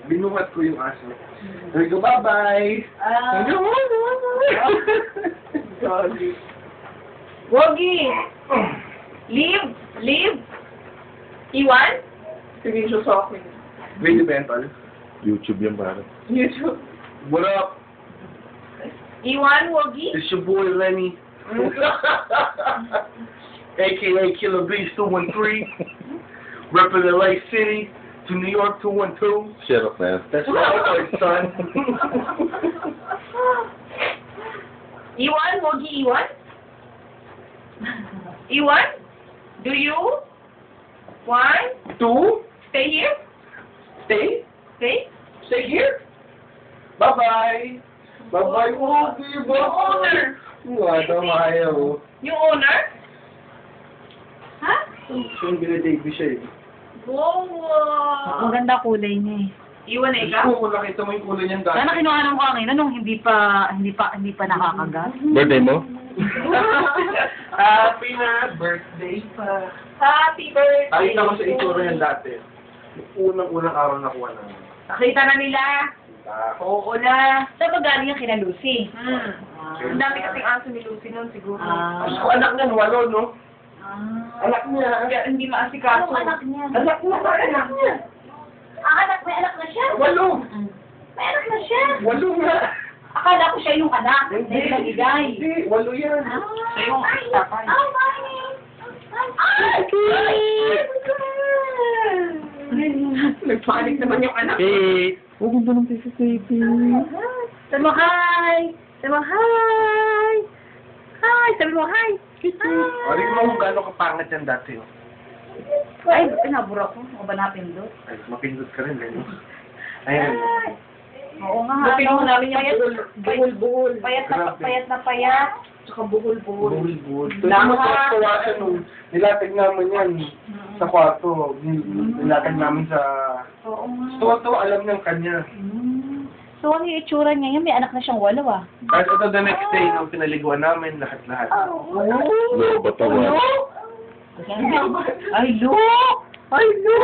Binuhat ko yung aso. Sabi ko, bye-bye! Sorry. Wogi! Leave! Leave! Iwan? Sabihin siya sa akin. Video mental. YouTube yan, pare. YouTube. What up? Iwan, Wogi? It's your boy Lenny. AKA Killer Beast 213. Repping LA City to New York 212. Shut up, man. That's right, son. Iwan, Wogi, Iwan? Iwan? Do you want Two. stay here? Stay. Stay? Stay here. Bye-bye. Bye-bye, Wogi. Yung owner. Wala ayaw. Yung owner? Ha? Yung binidate siya eh. Wow! Ang ganda kulay niya eh. Iwan na ikaw? Kung nakita mo yung kulay niyang dati. Sana kinuha ko kanina nung hindi pa nakakagat. Birthday mo? Happy na birthday pa. Happy birthday! Nakita ko sa itsura niyan dati. Yung unang araw nakuha namin. Nakita na nila. Oo na. Saan ba galing yung kina Lucy? Ang dami kasing aso ni Lucy noon siguro. Mas ko anak niyan, walo, no? Anak niya. Kaya hindi maasikaso. Anong anak niya? Anak niya. May anak na siya? Walo. May anak na siya? Walo nga. Akala ko siya yung anak. Hindi. Na pinagigay. Hindi, walo yan. Siya yung tapay. Nagpanik naman yung anak. Hey! Huwag mo ba ng pieces, baby? Sabi mo hi! Sabi mo hi! Hi! Sabi mo hi! O, rin mo kung gano'ng kapangit yan dati. Oh. Ay, nabura ko. O ba napindot? Ay, mapindot ka rin, Lenny. Ayun. Oo nga. Napinuha namin yung buhol. Payat na payat. Tsaka buhol-buhol. Buhol-buhol. Tama sa kawasan nung nilatag namin yan sa kwarto. Nilatag namin sa... Oo nga. Tuwa-tuwa, alam niyang kanya. So, ano yung itsura niya? Yan, may anak na siyang 8 ah. Tapos ito the next day, nung pinaliguan namin, lahat-lahat. Ano ba tawa? Ay, look! Ay, look!